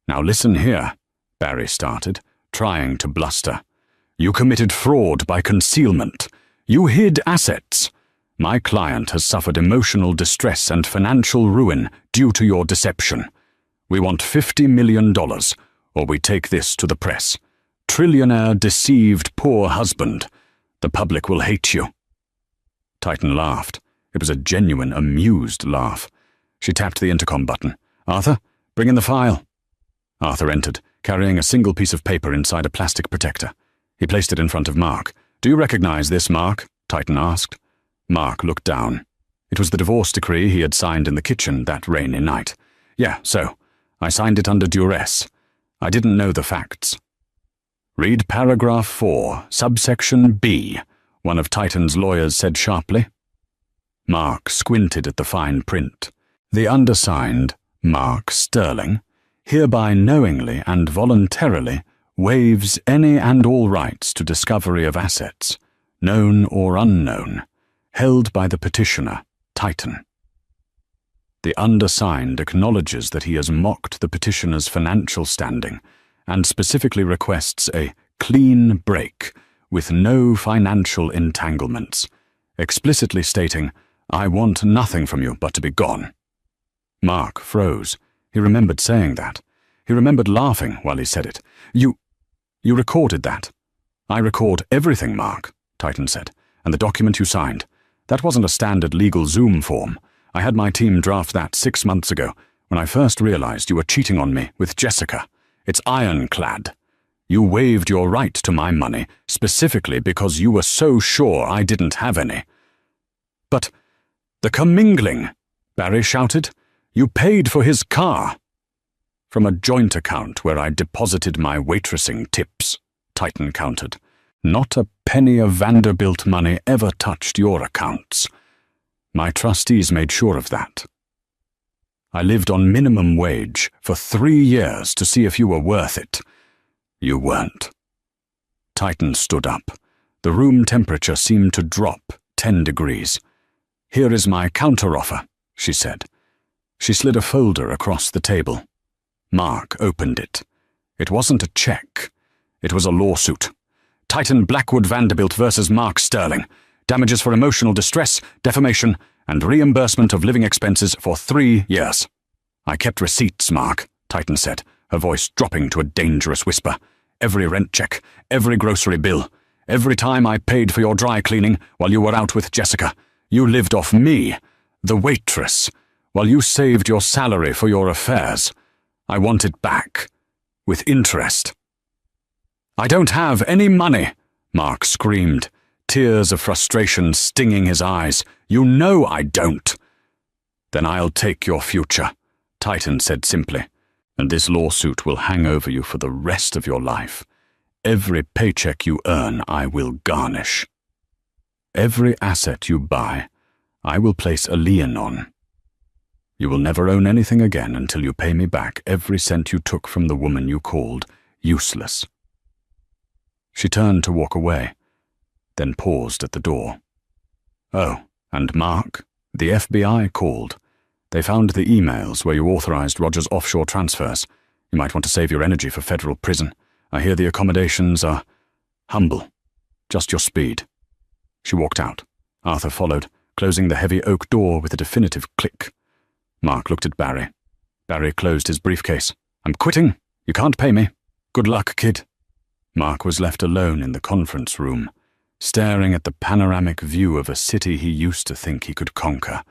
"Now listen here," Barry started, trying to bluster. "You committed fraud by concealment. You hid assets. My client has suffered emotional distress and financial ruin due to your deception. We want $50 million, or we take this to the press. Trillionaire deceived poor husband. The public will hate you." Titan laughed. It was a genuine, amused laugh. She tapped the intercom button. "Arthur, bring in the file." Arthur entered, carrying a single piece of paper inside a plastic protector. He placed it in front of Mark. "Do you recognize this, Mark?" Titan asked. Mark looked down. It was the divorce decree he had signed in the kitchen that rainy night. "Yeah, so. I signed it under duress. I didn't know the facts." "Read paragraph 4, subsection B," one of Titan's lawyers said sharply. Mark squinted at the fine print. "The undersigned, Mark Sterling, hereby knowingly and voluntarily waives any and all rights to discovery of assets, known or unknown, held by the petitioner, Titan. The undersigned acknowledges that he has mocked the petitioner's financial standing and specifically requests a clean break with no financial entanglements, explicitly stating, 'I want nothing from you but to be gone.'" Mark froze. He remembered saying that. He remembered laughing while he said it. You recorded that." "I record everything, Mark," Titan said, "and the document you signed. That wasn't a standard legal Zoom form. I had my team draft that 6 months ago, when I first realized you were cheating on me with Jessica. It's ironclad. You waived your right to my money, specifically because you were so sure I didn't have any." "But the commingling," Barry shouted. "You paid for his car." "From a joint account where I deposited my waitressing tips," Titan countered. "Not a penny of Vanderbilt money ever touched your accounts. My trustees made sure of that. I lived on minimum wage for 3 years to see if you were worth it. You weren't." Titan stood up. The room temperature seemed to drop 10 degrees. "Here is my counteroffer," she said. She slid a folder across the table. Mark opened it. It wasn't a check. It was a lawsuit. Titan Blackwood Vanderbilt versus Mark Sterling. Damages for emotional distress, defamation, and reimbursement of living expenses for 3 years. "I kept receipts, Mark," Titan said, her voice dropping to a dangerous whisper. "Every rent check, every grocery bill, every time I paid for your dry cleaning while you were out with Jessica. You lived off me, the waitress, while you saved your salary for your affairs. I want it back, with interest." "I don't have any money," Mark screamed, tears of frustration stinging his eyes. "You know I don't." "Then I'll take your future," Titan said simply, "and this lawsuit will hang over you for the rest of your life. Every paycheck you earn, I will garnish. Every asset you buy, I will place a lien on. You will never own anything again until you pay me back every cent you took from the woman you called useless." She turned to walk away, then paused at the door. "Oh, and Mark, the FBI called. They found the emails where you authorized Roger's offshore transfers. You might want to save your energy for federal prison. I hear the accommodations are humble. Just your speed." She walked out. Arthur followed, closing the heavy oak door with a definitive click. Mark looked at Barry. Barry closed his briefcase. "I'm quitting. You can't pay me. Good luck, kid." Mark was left alone in the conference room, staring at the panoramic view of a city he used to think he could conquer,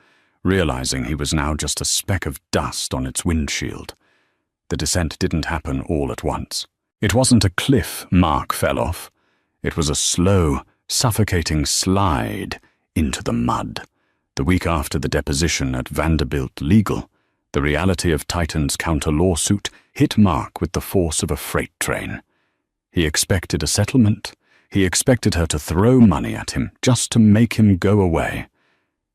realizing he was now just a speck of dust on its windshield. The descent didn't happen all at once. It wasn't a cliff Mark fell off. It was a slow, suffocating slide into the mud. The week after the deposition at Vanderbilt Legal, the reality of Titan's counter-lawsuit hit Mark with the force of a freight train. He expected a settlement. He expected her to throw money at him just to make him go away.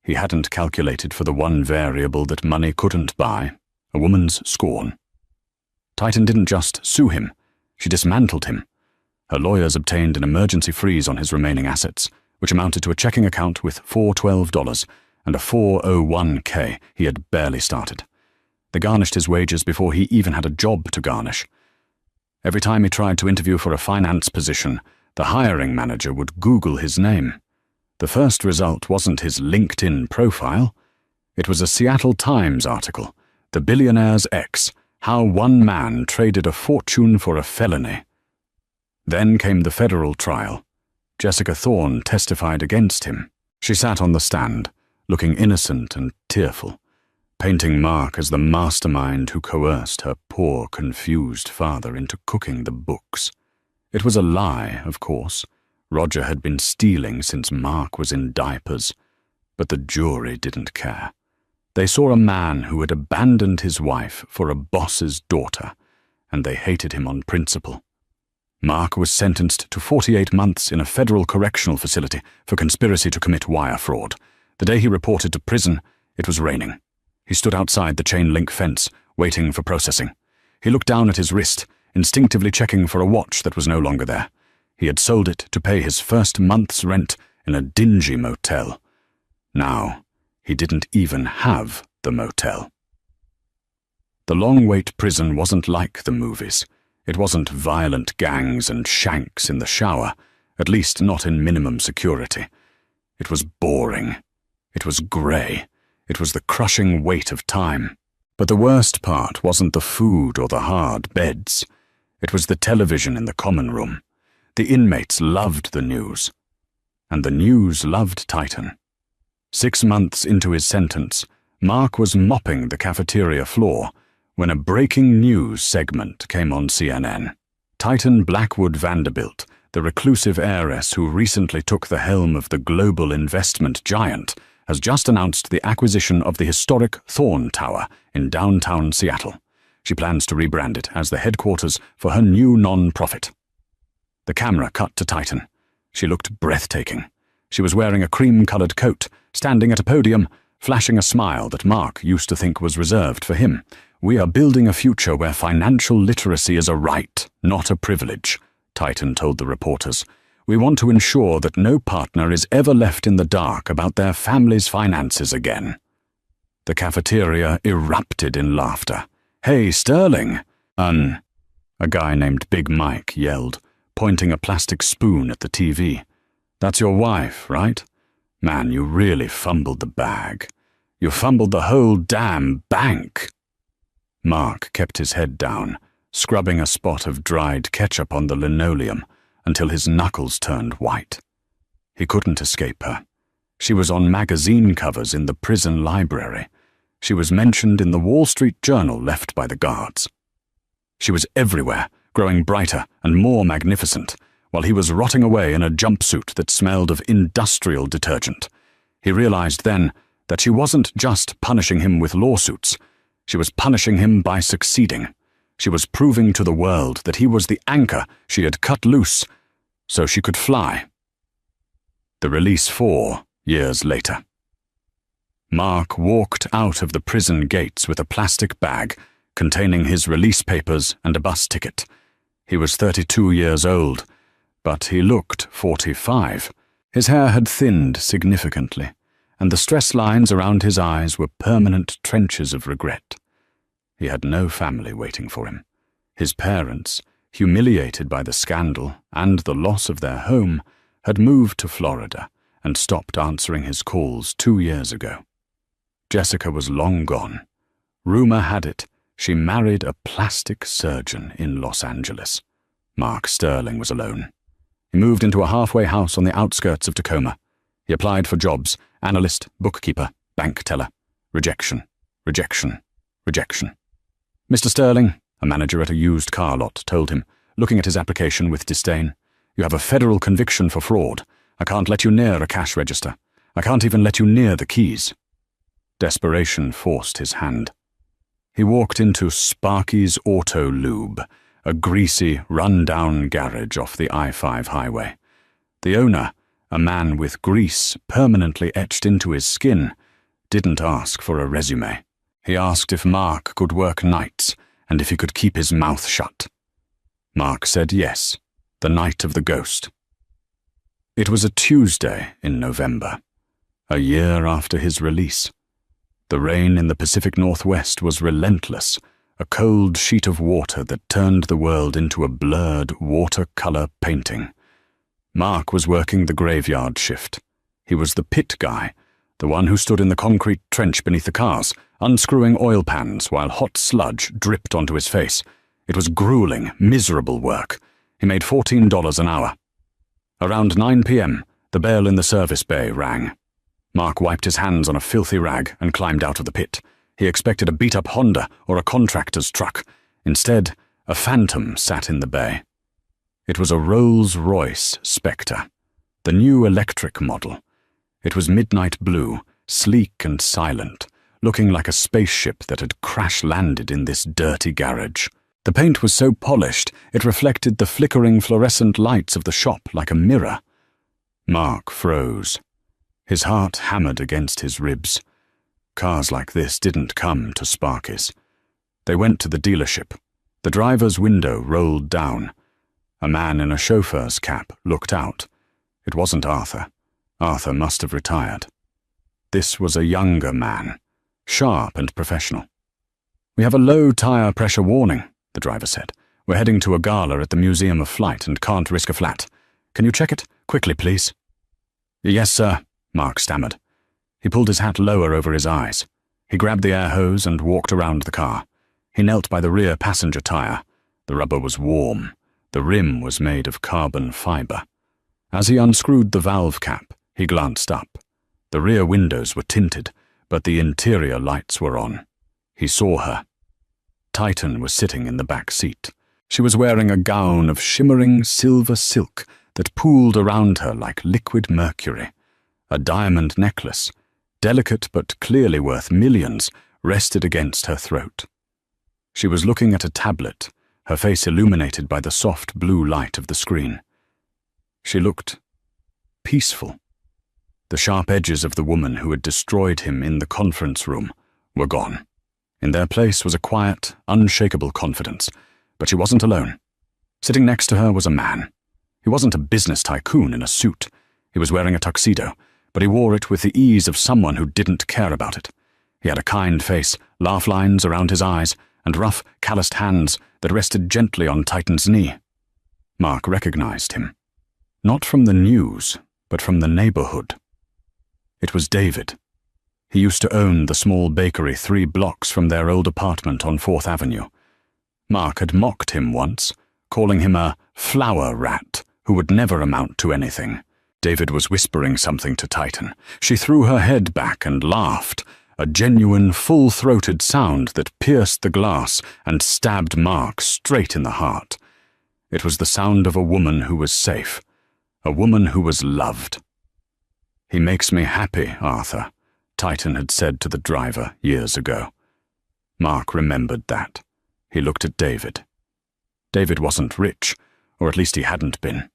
He hadn't calculated for the one variable that money couldn't buy, a woman's scorn. Titan didn't just sue him, she dismantled him. Her lawyers obtained an emergency freeze on his remaining assets, which amounted to a checking account with $412 and a 401k he had barely started. They garnished his wages before he even had a job to garnish. Every time he tried to interview for a finance position, the hiring manager would Google his name. The first result wasn't his LinkedIn profile. It was a Seattle Times article, "The Billionaire's Ex: How One Man Traded a Fortune for a Felony." Then came the federal trial. Jessica Thorne testified against him. She sat on the stand, looking innocent and tearful, painting Mark as the mastermind who coerced her poor, confused father into cooking the books. It was a lie, of course. Roger had been stealing since Mark was in diapers, but the jury didn't care. They saw a man who had abandoned his wife for a boss's daughter, and they hated him on principle. Mark was sentenced to 48 months in a federal correctional facility for conspiracy to commit wire fraud. The day he reported to prison, it was raining. He stood outside the chain-link fence, waiting for processing. He looked down at his wrist, instinctively checking for a watch that was no longer there. He had sold it to pay his first month's rent in a dingy motel. Now, he didn't even have the motel. The long-wait prison wasn't like the movies. It wasn't violent gangs and shanks in the shower, at least not in minimum security. It was boring. It was grey. It was the crushing weight of time. But the worst part wasn't the food or the hard beds. It was the television in the common room. The inmates loved the news. And the news loved Titan. 6 months into his sentence, Mark was mopping the cafeteria floor when a breaking news segment came on CNN. Titan Blackwood Vanderbilt, the reclusive heiress who recently took the helm of the global investment giant, has just announced the acquisition of the historic Thorne Tower in downtown Seattle. She plans to rebrand it as the headquarters for her new non-profit. The camera cut to Titan. She looked breathtaking. She was wearing a cream-colored coat, standing at a podium, flashing a smile that Mark used to think was reserved for him. "We are building a future where financial literacy is a right, not a privilege," Titan told the reporters. "We want to ensure that no partner is ever left in the dark about their family's finances again." The cafeteria erupted in laughter. "Hey, Sterling!" A guy named Big Mike yelled, pointing a plastic spoon at the TV. "That's your wife, right? Man, you really fumbled the bag. You fumbled the whole damn bank." Mark kept his head down, scrubbing a spot of dried ketchup on the linoleum until his knuckles turned white. He couldn't escape her. She was on magazine covers in the prison library. She was mentioned in the Wall Street Journal left by the guards. She was everywhere, growing brighter and more magnificent, while he was rotting away in a jumpsuit that smelled of industrial detergent. He realized then that she wasn't just punishing him with lawsuits. She was punishing him by succeeding. She was proving to the world that he was the anchor she had cut loose so she could fly. The release 4 years later. Mark walked out of the prison gates with a plastic bag containing his release papers and a bus ticket. He was 32 years old, but he looked 45. His hair had thinned significantly, and the stress lines around his eyes were permanent trenches of regret. He had no family waiting for him. His parents, humiliated by the scandal and the loss of their home, had moved to Florida and stopped answering his calls 2 years ago. Jessica was long gone. Rumor had it she married a plastic surgeon in Los Angeles. Mark Sterling was alone. He moved into a halfway house on the outskirts of Tacoma. He applied for jobs: analyst, bookkeeper, bank teller. Rejection, rejection, rejection. Mr. Sterling, a manager at a used car lot, told him, looking at his application with disdain, "You have a federal conviction for fraud. I can't let you near a cash register. I can't even let you near the keys." Desperation forced his hand. He walked into Sparky's Auto Lube, a greasy, run-down garage off the I-5 highway. The owner, a man with grease permanently etched into his skin, didn't ask for a resume. He asked if Mark could work nights and if he could keep his mouth shut. Mark said yes, the night of the ghost. It was a Tuesday in November, a year after his release. The rain in the Pacific Northwest was relentless, a cold sheet of water that turned the world into a blurred watercolor painting. Mark was working the graveyard shift. He was the pit guy, the one who stood in the concrete trench beneath the cars, unscrewing oil pans while hot sludge dripped onto his face. It was grueling, miserable work. He made $14 an hour. Around 9 p.m., the bell in the service bay rang. Mark wiped his hands on a filthy rag and climbed out of the pit. He expected a beat-up Honda or a contractor's truck. Instead, a Phantom sat in the bay. It was a Rolls-Royce Spectre, the new electric model. It was midnight blue, sleek and silent, looking like a spaceship that had crash-landed in this dirty garage. The paint was so polished it reflected the flickering fluorescent lights of the shop like a mirror. Mark froze. His heart hammered against his ribs. Cars like this didn't come to Sparky's. They went to the dealership. The driver's window rolled down. A man in a chauffeur's cap looked out. It wasn't Arthur. Arthur must have retired. This was a younger man, sharp and professional. "We have a low tire pressure warning," the driver said. "We're heading to a gala at the Museum of Flight and can't risk a flat. Can you check it? Quickly, please." "Yes, sir," Mark stammered. He pulled his hat lower over his eyes. He grabbed the air hose and walked around the car. He knelt by the rear passenger tire. The rubber was warm. The rim was made of carbon fiber. As he unscrewed the valve cap, he glanced up. The rear windows were tinted, but the interior lights were on. He saw her. Titan was sitting in the back seat. She was wearing a gown of shimmering silver silk that pooled around her like liquid mercury. A diamond necklace, delicate but clearly worth millions, rested against her throat. She was looking at a tablet, her face illuminated by the soft blue light of the screen. She looked peaceful. The sharp edges of the woman who had destroyed him in the conference room were gone. In their place was a quiet, unshakable confidence, but she wasn't alone. Sitting next to her was a man. He wasn't a business tycoon in a suit. He was wearing a tuxedo, but he wore it with the ease of someone who didn't care about it. He had a kind face, laugh lines around his eyes, and rough, calloused hands that rested gently on Titan's knee. Mark recognized him. Not from the news, but from the neighborhood. It was David. He used to own the small bakery 3 blocks from their old apartment on 4th Avenue. Mark had mocked him once, calling him a flower rat who would never amount to anything. David was whispering something to Titan. She threw her head back and laughed, a genuine, full-throated sound that pierced the glass and stabbed Mark straight in the heart. It was the sound of a woman who was safe, a woman who was loved. "He makes me happy, Arthur," Titan had said to the driver years ago. Mark remembered that. He looked at David. David wasn't rich, or at least he hadn't been.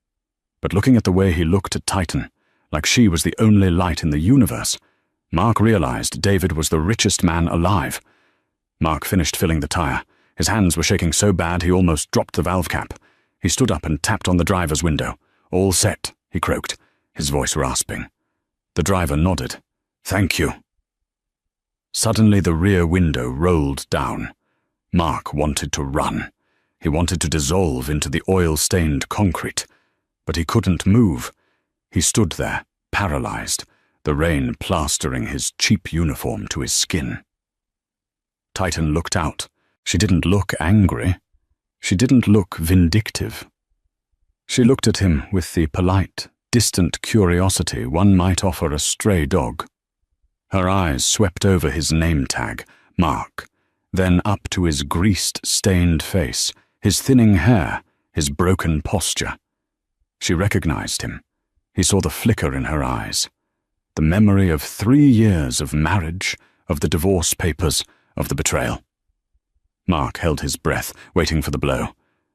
But looking at the way he looked at Titan, like she was the only light in the universe, Mark realized David was the richest man alive. Mark finished filling the tire. His hands were shaking so bad he almost dropped the valve cap. He stood up and tapped on the driver's window. "All set," he croaked, his voice rasping. The driver nodded. "Thank you." Suddenly the rear window rolled down. Mark wanted to run. He wanted to dissolve into the oil-stained concrete. But he couldn't move. He stood there, paralyzed, the rain plastering his cheap uniform to his skin. Titan looked out. She didn't look angry. She didn't look vindictive. She looked at him with the polite, distant curiosity one might offer a stray dog. Her eyes swept over his name tag, Mark, then up to his greased, stained face, his thinning hair, his broken posture. She recognized him. He saw the flicker in her eyes. The memory of 3 years of marriage, of the divorce papers, of the betrayal. Mark held his breath, waiting for the blow,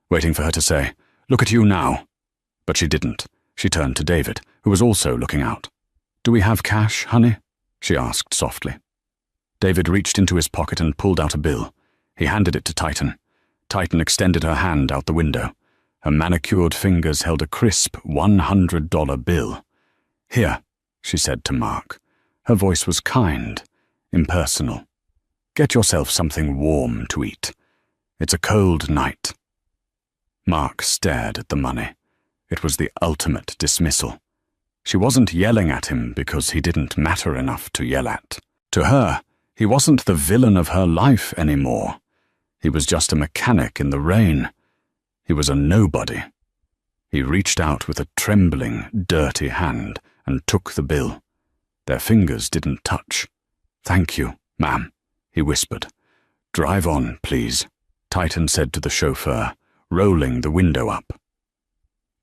waiting for her to say, "Look at you now." But she didn't. She turned to David, who was also looking out. "Do we have cash, honey?" she asked softly. David reached into his pocket and pulled out a bill. He handed it to Titan. Titan extended her hand out the window. Her manicured fingers held a crisp $100 bill. "Here," she said to Mark. Her voice was kind, impersonal. "Get yourself something warm to eat. It's a cold night." Mark stared at the money. It was the ultimate dismissal. She wasn't yelling at him because he didn't matter enough to yell at. To her, he wasn't the villain of her life anymore. He was just a mechanic in the rain. He was a nobody. He reached out with a trembling, dirty hand and took the bill. Their fingers didn't touch. "Thank you, ma'am," he whispered. "Drive on, please," Titan said to the chauffeur, rolling the window up.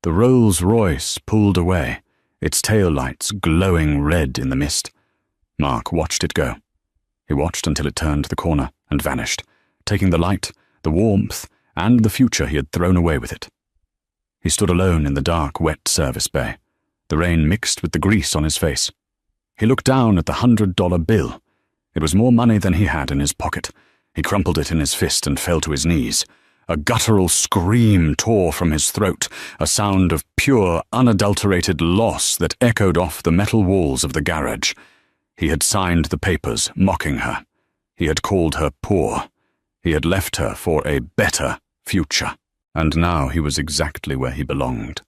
The Rolls-Royce pulled away, its taillights glowing red in the mist. Mark watched it go. He watched until it turned the corner and vanished, taking the light, the warmth, and the future he had thrown away with it. He stood alone in the dark, wet service bay. The rain mixed with the grease on his face. He looked down at the $100 bill. It was more money than he had in his pocket. He crumpled it in his fist and fell to his knees. A guttural scream tore from his throat, a sound of pure, unadulterated loss that echoed off the metal walls of the garage. He had signed the papers, mocking her. He had called her poor. He had left her for a better future. And now he was exactly where he belonged.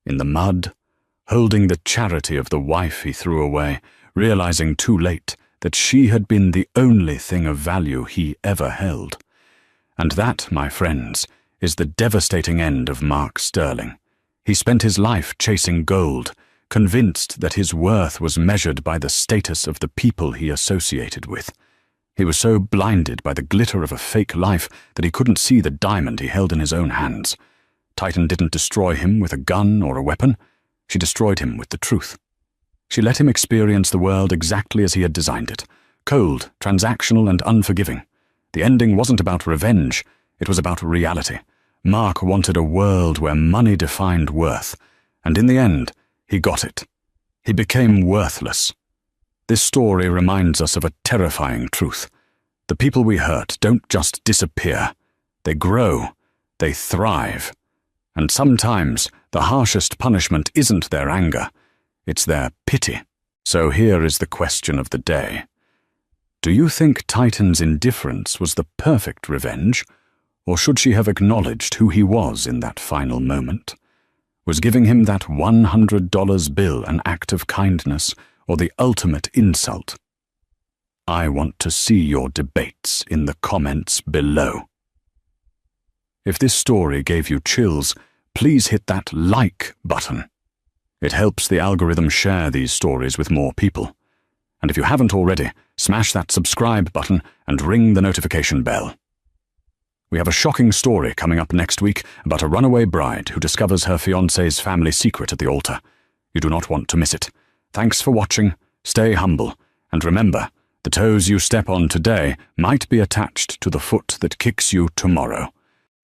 In the mud, holding the charity of the wife he threw away, realizing too late that she had been the only thing of value he ever held. And that, my friends, is the devastating end of Mark Sterling. He spent his life chasing gold, convinced that his worth was measured by the status of the people he associated with. He was so blinded by the glitter of a fake life that he couldn't see the diamond he held in his own hands. Titan didn't destroy him with a gun or a weapon. She destroyed him with the truth. She let him experience the world exactly as he had designed it, cold, transactional, and unforgiving. The ending wasn't about revenge, it was about reality. Mark wanted a world where money defined worth, and in the end, he got it. He became worthless. This story reminds us of a terrifying truth. The people we hurt don't just disappear. They grow. They thrive. And sometimes the harshest punishment isn't their anger. It's their pity. So here is the question of the day. Do you think Titan's indifference was the perfect revenge, or should she have acknowledged who he was in that final moment? Was giving him that $100 bill an act of kindness, or the ultimate insult? I want to see your debates in the comments below. If this story gave you chills, please hit that like button. It helps the algorithm share these stories with more people. And if you haven't already, smash that subscribe button and ring the notification bell. We have a shocking story coming up next week about a runaway bride who discovers her fiancé's family secret at the altar. You do not want to miss it. Thanks for watching, stay humble, and remember, The toes you step on today might be attached to the foot that kicks you tomorrow.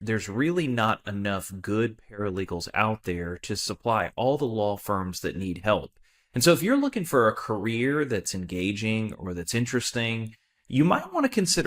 There's really not enough good paralegals out there to supply all the law firms that need help. And so if you're looking for a career that's engaging or that's interesting, you might want to consider